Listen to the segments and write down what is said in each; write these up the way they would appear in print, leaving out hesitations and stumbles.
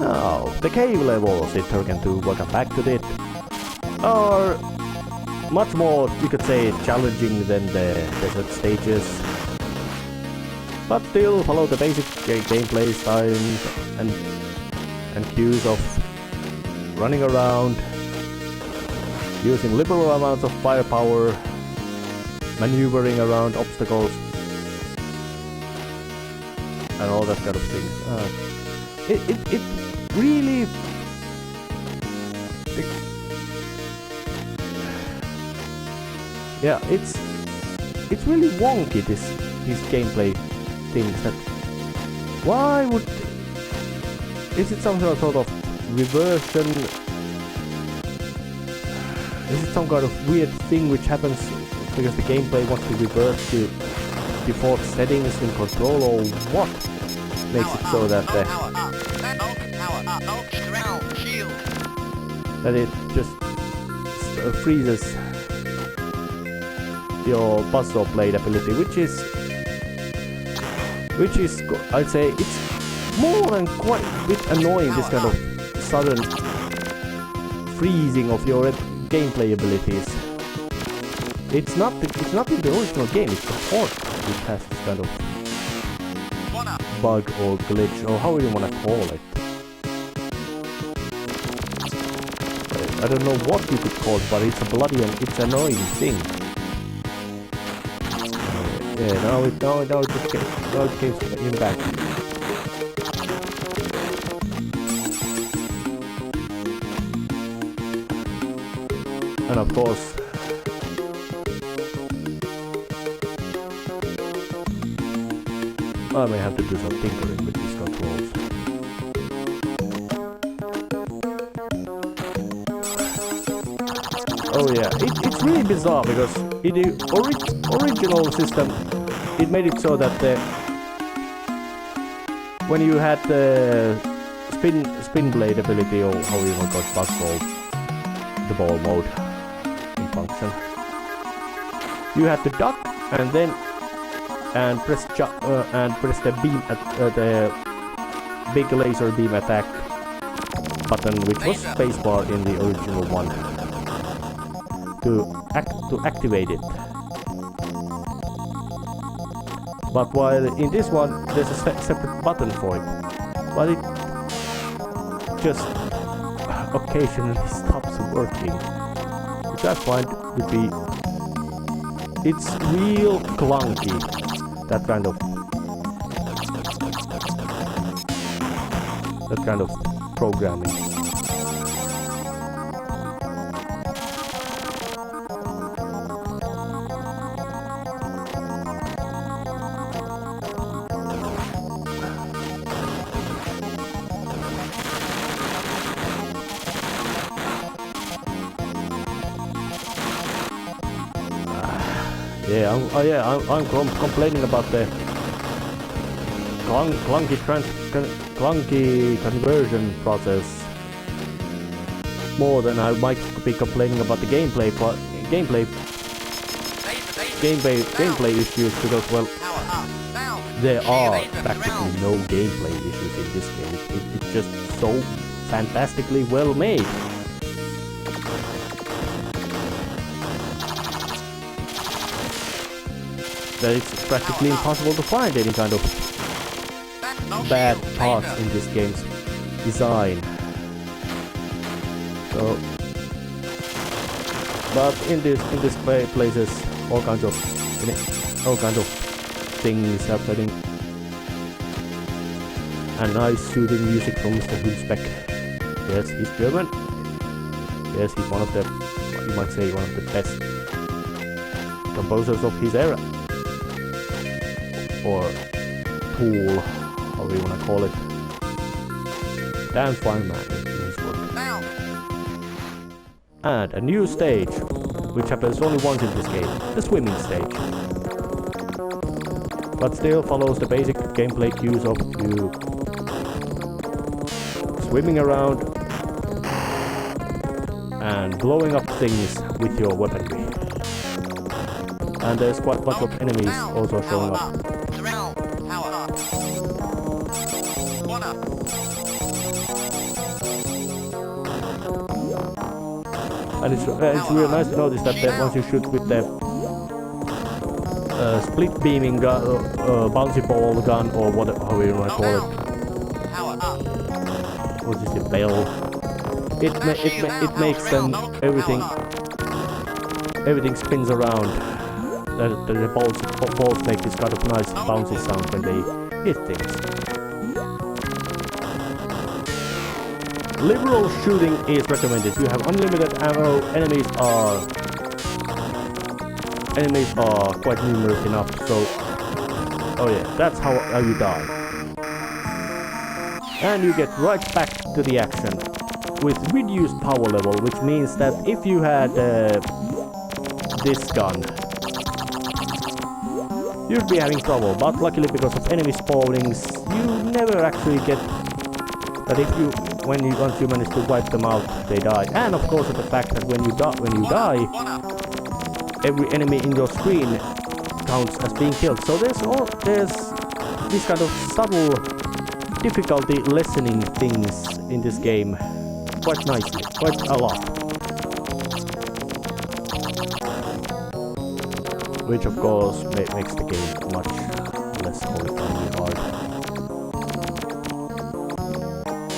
Now, the cave levels in Turrican 2, welcome back to it, are much more, you could say, challenging than the desert stages. But still follow the basic gameplay styles and cues of running around, using liberal amounts of firepower, maneuvering around obstacles, and all that kind of thing. It really... Yeah, it's really wonky, these gameplay things. That why would... Is it some sort of reversion? Is it some kind of weird thing which happens because the gameplay wants to revert to default settings in control, or what makes it so that that it just freezes your puzzle blade ability, which is I'd say it's more than quite a bit annoying, this kind of sudden freezing of your gameplay abilities. It's not in the original game, it's the port which has this kind of bug or glitch, or how you wanna call it. I don't know what you could call it, but it's a bloody and it's annoying thing. Yeah, now it gives him back. And of course, I may have to do some tinkering with these controls. Oh yeah, it's really bizarre because in the original system, it made it so that when you had the spin blade ability, or how you want to call it, the ball mode in function, you had to duck and press the beam at the big laser beam attack button, which was spacebar in the original one, to activate it. But while in this one there's a separate button for it, but it just occasionally stops working, which I find would be, it's real clunky, that kind of programming. I'm complaining about the clunky conversion process more than I might be complaining about the gameplay issues, because, well, there are practically no gameplay issues in this game. It's just so fantastically well made. That it's practically impossible to find any kind of bad parts in this game's design. So, but in this places, all kinds of things happening. And nice soothing music from Mr. Hulsbeck. Yes, he's German. Yes, he's one of the, you might say, one of the best composers of his era. Or tool, however you wanna call it. Damn fine man in his work. And a new stage, which happens only once in this game, the swimming stage. But still follows the basic gameplay cues of you swimming around and blowing up things with your weaponry. And there's quite a bunch of enemies also showing up. And it's really nice to notice that once you shoot with the split beaming gun, bouncy ball gun, or however you want to call it. What is the bell? It makes them everything spins around. The balls make this kind of nice bouncy sound when they hit things. Liberal shooting is recommended. You have unlimited ammo. Enemies are quite numerous enough. So, oh yeah, that's how you die. And you get right back to the action with reduced power level, which means that if you had this gun, you'd be having trouble. But luckily, because of enemy spawnings, you never actually get that. Once you manage to wipe them out, they die. And of course, the fact that when you die, every enemy in your screen counts as being killed. So there's this kind of subtle difficulty lessening things in this game quite nicely, quite a lot. Which of course makes the game much less horrifyingly hard.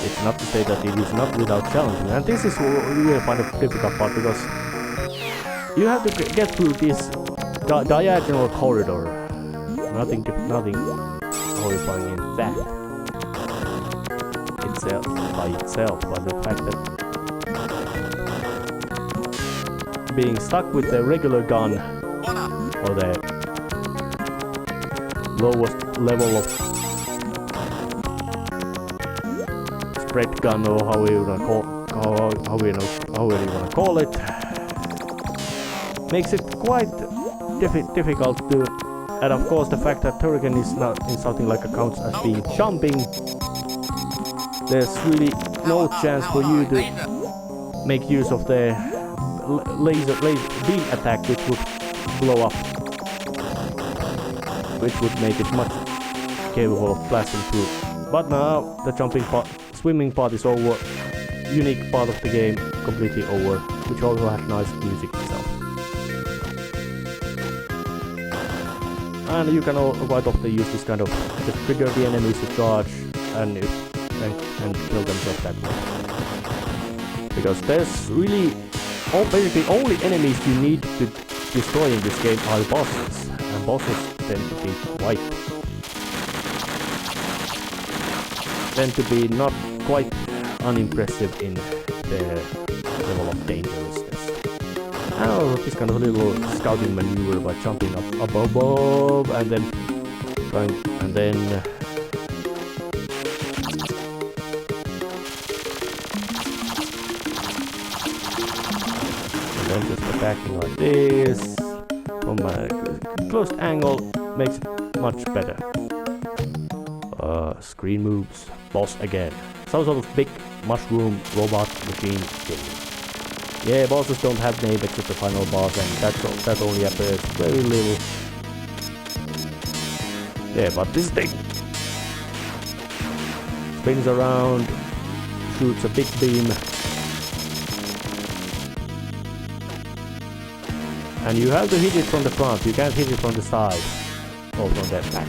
It's not to say that it is not without challenging, and this is really kind of difficult part because you have to get through this diagonal corridor. Nothing horrifying in that by itself, but the fact that being stuck with the regular gun or the lowest level of spread gun, or however you wanna call it, makes it quite difficult to. And of course, the fact that Turrican is not in something like accounts as being jumping, there's really no chance for you to make use of the laser beam attack, which would blow up, which would make it much capable of blasting through. But now the swimming part is over. Unique part of the game completely over, which also has nice music itself. And you can quite often use this kind of just trigger the enemies to charge and kill themselves that way. Because there's really basically only enemies you need to destroy in this game are bosses, and bosses tend to be not quite unimpressive in their level of dangerousness. And also this kind of little scouting maneuver by jumping up above and then just attacking like this from a close angle makes it much better. Screen moves, boss again. Some sort of big mushroom robot machine thing. Yeah, bosses don't have names except the final boss, and that only appears very little. Yeah, but this thing spins around, shoots a big beam, and you have to hit it from the front. You can't hit it from the side or from the back.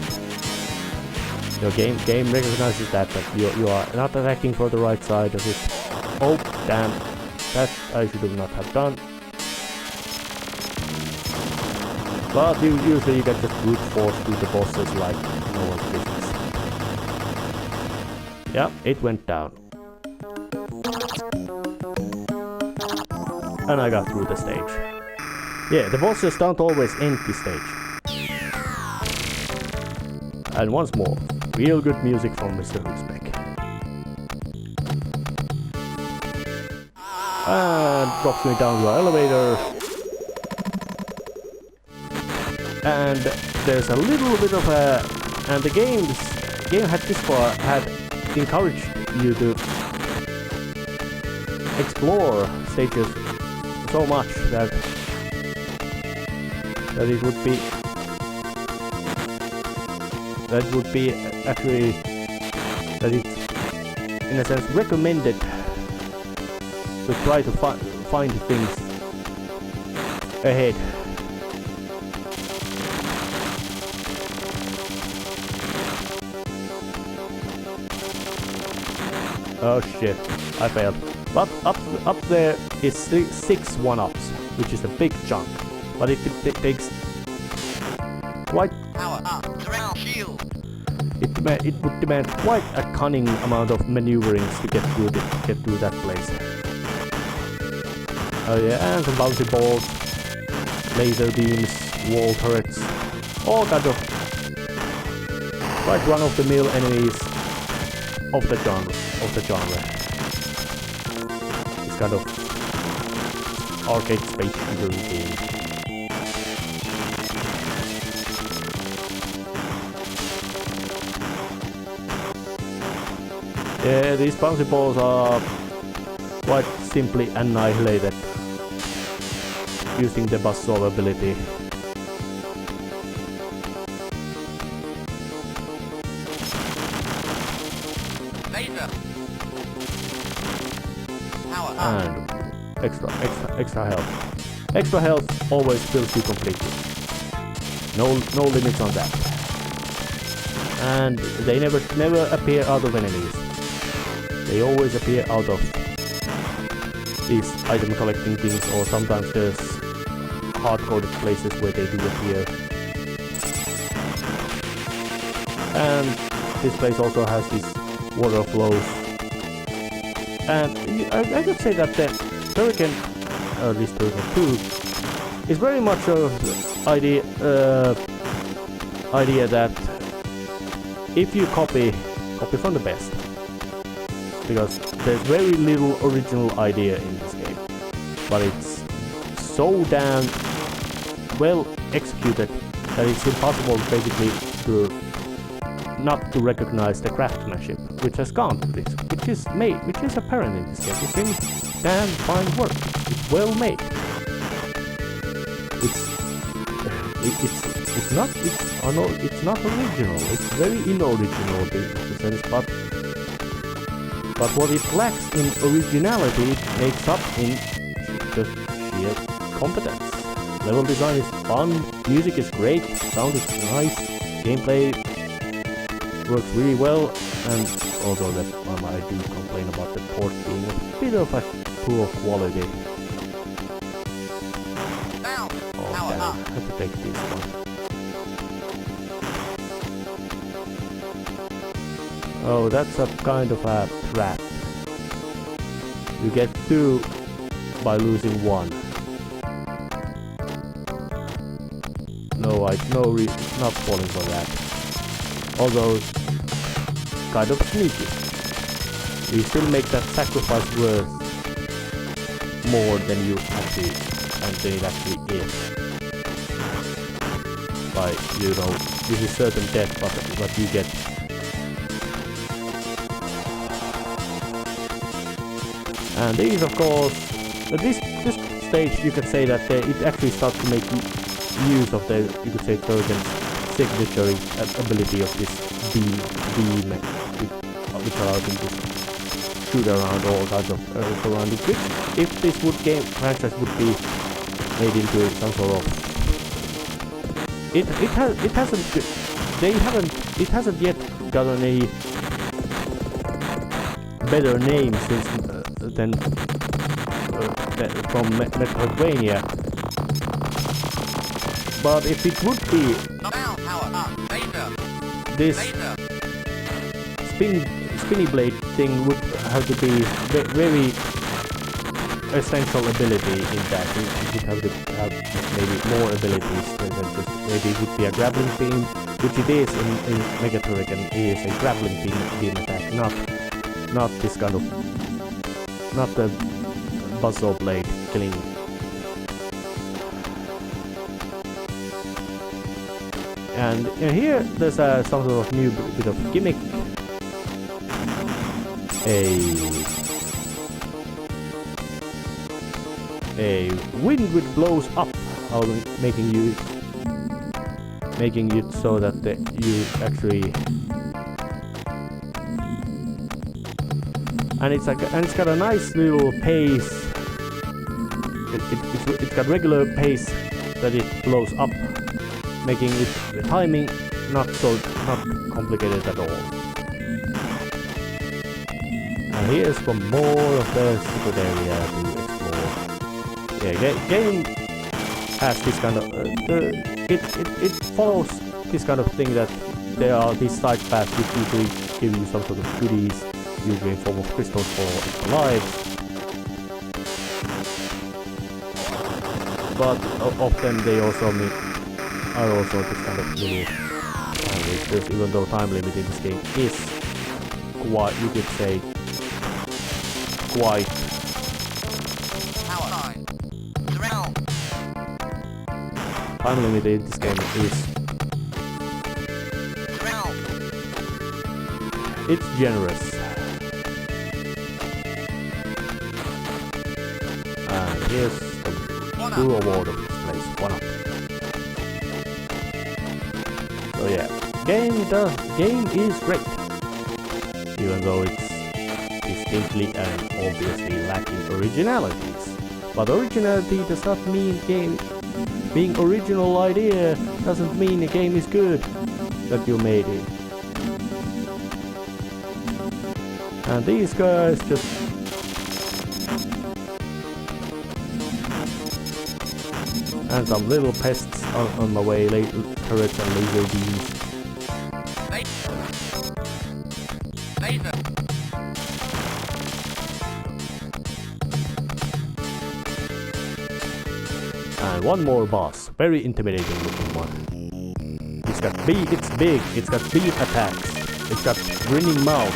Your game recognizes that you are not attacking from the right side of it. Oh damn, that I should not have done. But usually you get just brute force to the bosses like no one's business. Yeah, it went down. And I got through the stage. Yeah, the bosses don't always end the stage. And once more, real good music from Mr. Uzbek. And drops me down to our elevator. And there's a little bit of a... And the game had this far had encouraged you to explore stages so much that it would be... That would be actually that it's in a sense recommended to try to find things ahead. Oh shit, I failed. But up there is 6 one-ups, which is a big chunk. But it takes quite... Power up, ground shield. It would demand quite a cunning amount of maneuverings to get through that place. Oh yeah, and some bouncy balls, laser beams, wall turrets, all kind of quite run-of-the-mill enemies of the genre. It's kind of arcade space shooter game. Yeah, these bouncy balls are quite simply annihilated using the buzzsaw ability. Laser. Power up. And extra health. Extra health always fills you completely. No limits on that. And they never appear out of enemies. They always appear out of these item collecting things, or sometimes there's hard-coded places where they do appear. And this place also has these water flows. And I could say that the Turrican, or at least Turrican 2, is very much an idea that if you copy from the best. Because there's very little original idea in this game, but it's so damn well executed that it's impossible basically not to recognize the craftsmanship which has gone to this, which is apparent in this game. This game is damn fine work. It's well made. It's not original. It's very unoriginal in the sense, but what it lacks in originality, it makes up in just sheer competence. Level design is fun, music is great, sound is nice, gameplay works really well, and although I do complain about the port being a bit of a poor quality. Oh damn, I have to take this one. Oh, that's a kind of a trap. You get 2 by losing 1. Not falling for that. Although, kind of sneaky. You still make that sacrifice worth more than it actually is. By, this is certain death, but you get. And these, of course, this stage you could say that it actually starts to make use of the, you could say, Turrican's signature ability of this beam, which allows him to shoot around all kinds of surrounding tricks. If this franchise would be made into some sort of, it hasn't yet gotten a better name than from Metroidvania. But if it would be this spinny blade thing, would have to be very essential ability in that. It would have to have maybe more abilities than just, maybe it would be a grappling beam, which it is in Mega Turrican. It is a grappling beam attack, not this kind of, not the buzzsaw blade killing. And here there's some sort of new bit of gimmick. A wind which blows up, making it so that you actually, and it's got a nice little pace it's got regular pace that it blows up, making the timing not complicated at all. And here's some more of the secret area to explore. Yeah, game has this kind of it follows this kind of thing that there are these side paths which usually give you some sort of goodies, usually in form of crystals for extra lives. But of them they also are also this kind of little sandwiches, even though time limit in this game is quite, you could say, quite time limit in this game is it's generous. And here's the true award of this place, 1 up. So yeah, game is great, even though it's distinctly and obviously lacking originalities. But originality does not mean being original idea doesn't mean a game is good that you made it. And these guys just and some little pests on my way, turrets and laser beams. And one more boss, very intimidating looking one. It's big, it's got beam attacks, it's got grinning mouth,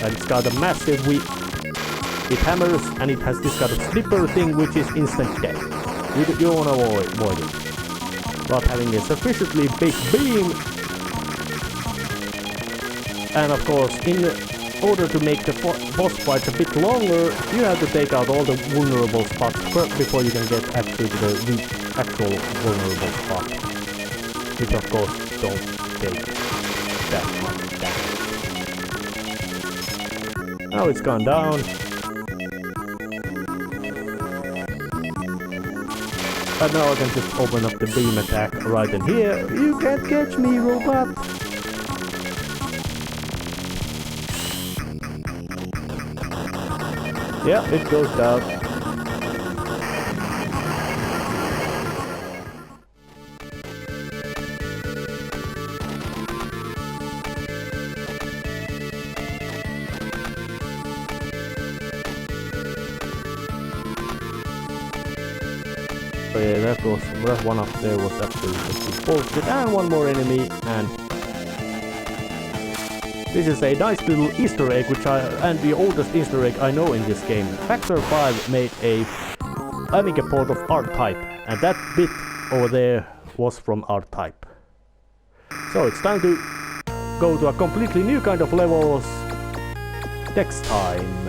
and it's got a massive whip. It hammers, and it has this kind of slipper thing which is instant death. You wanna avoid it. But having a sufficiently big beam, and of course in order to make the boss fights a bit longer, you have to take out all the vulnerable spots first before you can get actually to the actual vulnerable spot. Which of course don't take that much damage. Now it's gone down. But now I can just open up the beam attack right in here. You can't catch me, robot! Yeah, it goes down. So yeah, that one up there was actually just bullshit. And one more enemy, and this is a nice little Easter egg, and the oldest Easter egg I know in this game. Factor 5 made a Amiga port of R-Type, and that bit over there was from R-Type. So it's time to go to a completely new kind of levels next time.